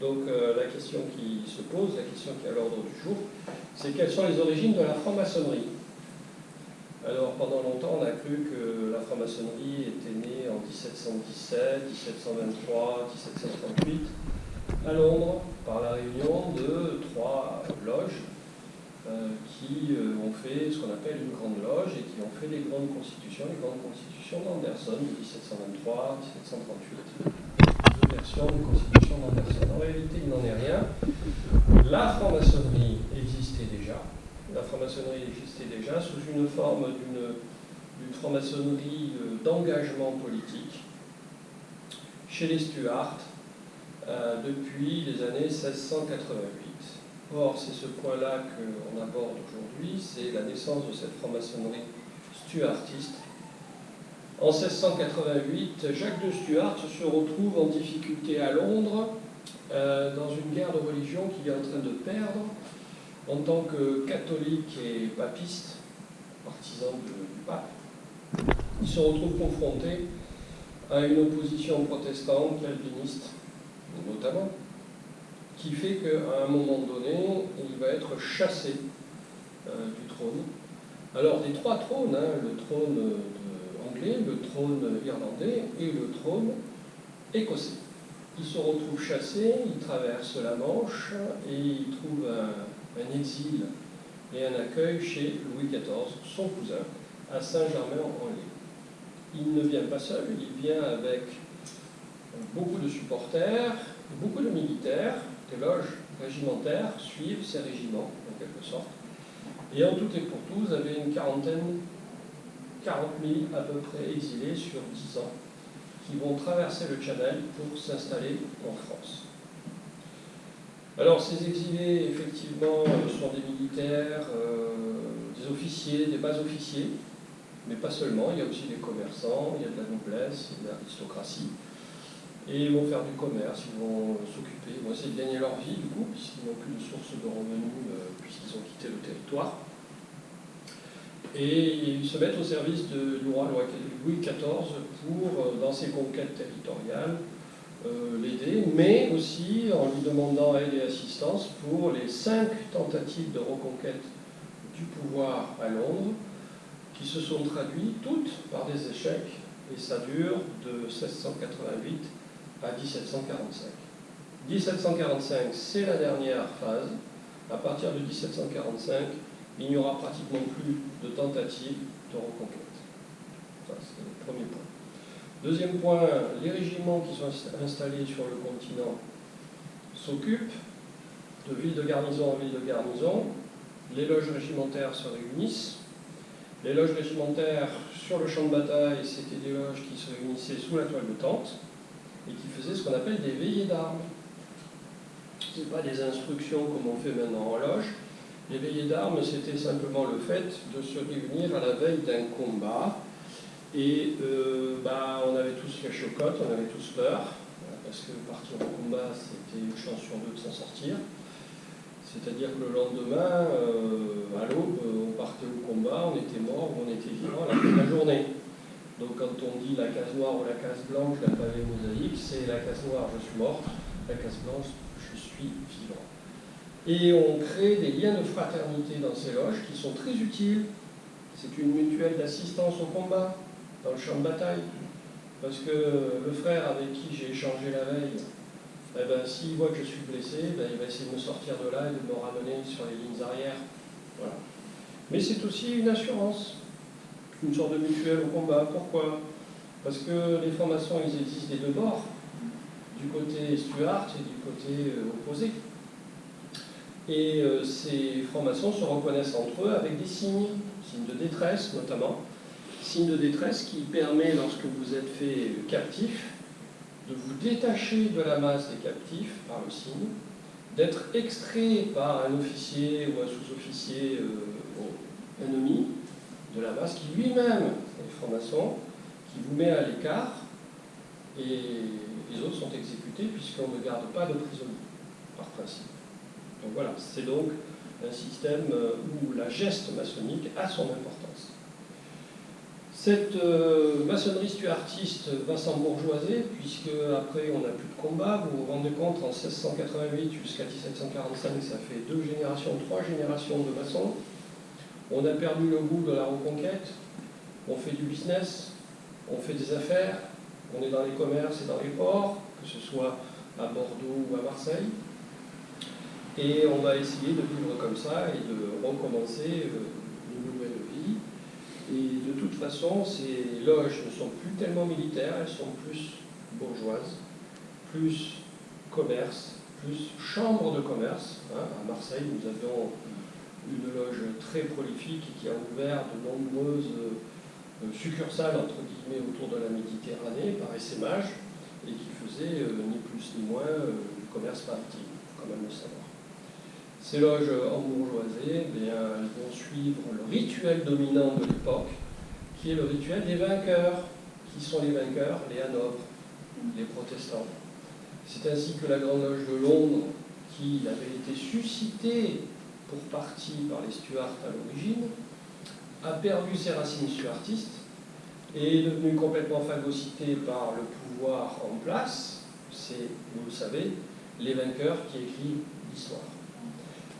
Donc la question qui se pose, la question qui est à l'ordre du jour, c'est quelles sont les origines de la franc-maçonnerie. Alors pendant longtemps, on a cru que la franc-maçonnerie était née en 1717, 1723, 1738, à Londres, par la réunion de trois loges qui ont fait ce qu'on appelle une grande loge et qui ont fait les grandes constitutions d'Anderson de 1723, 1738. Deux versions de constitution d'Anderson. En réalité, il n'en est rien. La franc-maçonnerie existait déjà. La franc-maçonnerie existait déjà sous une forme d'une franc-maçonnerie d'engagement politique chez les Stuarts depuis les années 1688. Or, c'est ce point-là qu'on aborde aujourd'hui, c'est la naissance de cette franc-maçonnerie stuartiste. En 1688, Jacques de Stuart se retrouve en difficulté à Londres dans une guerre de religion qu'il est en train de perdre en tant que catholique et papiste, partisan du pape. Il se retrouve confronté à une opposition protestante, calviniste notamment, qui fait qu'à un moment donné, il va être chassé du trône. Alors, des trois trônes, le trône anglais, le trône irlandais et le trône écossais. Il se retrouve chassé, il traverse la Manche et il trouve un exil et un accueil chez Louis XIV, son cousin, à Saint-Germain-en-Laye. Il ne vient pas seul, il vient avec beaucoup de supporters, beaucoup de militaires. Les loges régimentaires suivent ces régiments, en quelque sorte. Et en tout et pour tout, vous avez une 40 000 à peu près exilés sur 10 ans qui vont traverser le Channel pour s'installer en France. Alors ces exilés, effectivement, sont des militaires, des officiers, des bas-officiers, mais pas seulement, il y a aussi des commerçants, il y a de la noblesse, il y a de l'aristocratie. Et ils vont faire du commerce, ils vont s'occuper, ils vont essayer de gagner leur vie du coup, puisqu'ils n'ont plus de source de revenus, puisqu'ils ont quitté le territoire. Et ils se mettent au service du roi Louis XIV pour, dans ses conquêtes territoriales, l'aider, mais aussi en lui demandant aide et assistance pour les 5 tentatives de reconquête du pouvoir à Londres, qui se sont traduites toutes par des échecs, et ça dure de 1688 à 1745. 1745, c'est la dernière phase. À partir de 1745, il n'y aura pratiquement plus de tentatives de reconquête. Ça, c'est le premier point. Deuxième point, les régiments qui sont installés sur le continent s'occupent de ville de garnison en ville de garnison. Les loges régimentaires se réunissent. Les loges régimentaires sur le champ de bataille, c'était des loges qui se réunissaient sous la toile de tente et qui faisaient ce qu'on appelle des veillées d'armes. Ce n'est pas des instructions comme on fait maintenant en loge. Les veillées d'armes, c'était simplement le fait de se réunir à la veille d'un combat. Et on avait tous la chocotte, on avait tous peur, parce que partir au combat, c'était une chance sur deux de s'en sortir. C'est-à-dire que le lendemain, à l'aube, on partait au combat, on était mort ou on était vivant à la fin de la journée. Donc quand on dit la case noire ou la case blanche d'un pavé mosaïque, c'est la case noire, je suis mort, la case blanche, je suis vivant. Et on crée des liens de fraternité dans ces loges qui sont très utiles. C'est une mutuelle d'assistance au combat, dans le champ de bataille. Parce que le frère avec qui j'ai échangé la veille, s'il voit que je suis blessé, il va essayer de me sortir de là et de me ramener sur les lignes arrières. Voilà. Mais c'est aussi une assurance, une sorte de mutuelle au combat. Pourquoi? Parce que les francs-maçons, ils existent des deux bords, du côté Stuart et du côté opposé. Et ces francs-maçons se reconnaissent entre eux avec des signes de détresse notamment, signes de détresse qui permet, lorsque vous êtes fait captif, de vous détacher de la masse des captifs par le signe, d'être extrait par un officier ou un sous-officier ennemi de la masse qui lui-même est franc-maçon, qui vous met à l'écart, et les autres sont exécutés puisqu'on ne garde pas de prisonniers, par principe. Donc voilà, c'est donc un système où la geste maçonnique a son importance. Cette maçonnerie stuartiste va s'embourgeoiser, puisque après on n'a plus de combat. Vous vous rendez compte, en 1688 jusqu'à 1745, ça fait 2 générations, 3 générations de maçons. On a perdu le goût de la reconquête, on fait du business, on fait des affaires, on est dans les commerces et dans les ports, que ce soit à Bordeaux ou à Marseille. Et on va essayer de vivre comme ça et de recommencer une nouvelle vie. Et de toute façon, ces loges ne sont plus tellement militaires, elles sont plus bourgeoises, plus commerce, plus chambre de commerce. À Marseille, nous avions une loge très prolifique qui a ouvert de nombreuses succursales, entre guillemets, autour de la Méditerranée par essaimage, et qui faisait ni plus ni moins du commerce maritime, il faut quand même le savoir. Ces loges embourgeoisées, elles vont suivre le rituel dominant de l'époque, qui est le rituel des vainqueurs. Qui sont les vainqueurs? Les Hanovres, les protestants. C'est ainsi que la Grande Loge de Londres, qui avait été suscitée pour partie par les Stuarts à l'origine, a perdu ses racines stuartistes et est devenue complètement phagocytée par le pouvoir en place. C'est, vous le savez, les vainqueurs qui écrivent l'histoire.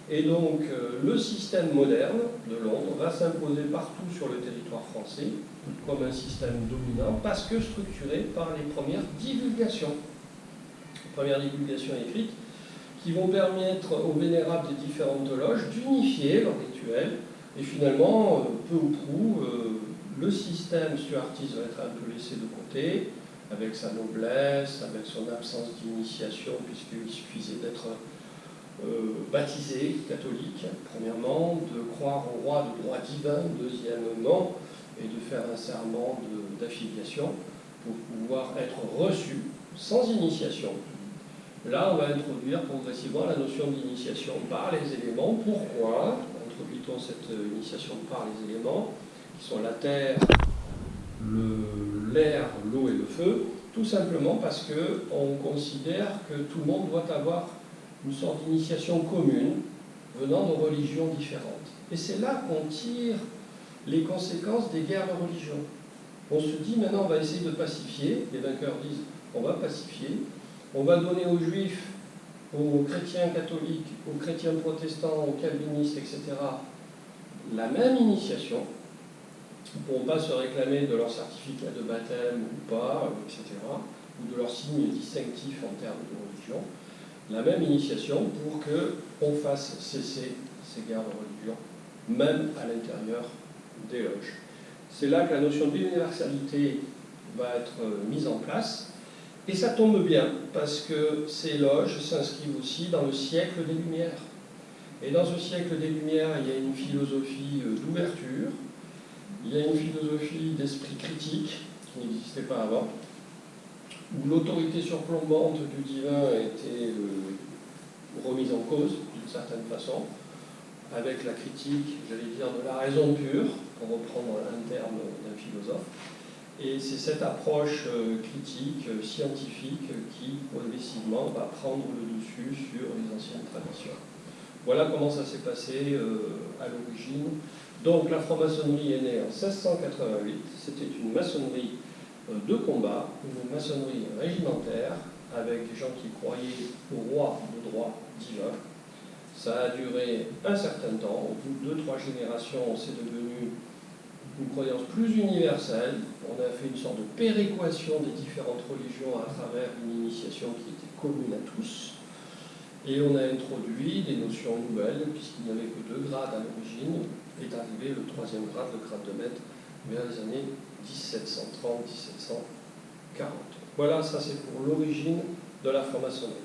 Et donc, le système moderne de Londres va s'imposer partout sur le territoire français comme un système dominant parce que structuré par les premières divulgations. Les premières divulgations écrites qui vont permettre aux vénérables des différentes loges d'unifier leurs rituels et finalement, peu ou prou, le système stuartiste va être un peu laissé de côté avec sa noblesse, avec son absence d'initiation puisqu'il suffisait d'être baptisé catholique, premièrement, de croire au roi de droit divin, deuxièmement, et de faire un serment d'affiliation pour pouvoir être reçu sans initiation. Là, on va introduire progressivement la notion d'initiation par les éléments. Pourquoi introduit-on cette initiation par les éléments, qui sont la terre, l'air, l'eau et le feu? Tout simplement parce qu'on considère que tout le monde doit avoir une sorte d'initiation commune venant de religions différentes. Et c'est là qu'on tire les conséquences des guerres de religion. On se dit maintenant on va essayer de pacifier, les vainqueurs disent on va pacifier, on va donner aux juifs, aux chrétiens catholiques, aux chrétiens protestants, aux calvinistes, etc. la même initiation. Ils ne pourront pas se réclamer de leur certificat de baptême ou pas, etc. ou de leur signe distinctif en termes de religion. La même initiation pour qu'on fasse cesser ces guerres de religion, même à l'intérieur des loges. C'est là que la notion d'universalité va être mise en place, et ça tombe bien, parce que ces loges s'inscrivent aussi dans le siècle des Lumières. Et dans ce siècle des Lumières, il y a une philosophie d'ouverture, il y a une philosophie d'esprit critique, qui n'existait pas avant, où l'autorité surplombante du divin a été remise en cause d'une certaine façon, avec la critique, j'allais dire, de la raison pure, pour reprendre un terme d'un philosophe. Et c'est cette approche critique, scientifique, qui progressivement va prendre le dessus sur les anciennes traditions. Voilà comment ça s'est passé à l'origine. Donc la franc-maçonnerie est née en 1688, c'était une maçonnerie de combat, une maçonnerie régimentaire, avec des gens qui croyaient au roi de droit divin. Ça a duré un certain temps, au bout de 2-3 générations, c'est devenu une croyance plus universelle. On a fait une sorte de péréquation des différentes religions à travers une initiation qui était commune à tous. Et on a introduit des notions nouvelles, puisqu'il n'y avait que 2 grades à l'origine, est arrivé le 3e grade, le grade de maître, vers les années 1730-1740. Voilà, ça c'est pour l'origine de la franc-maçonnerie.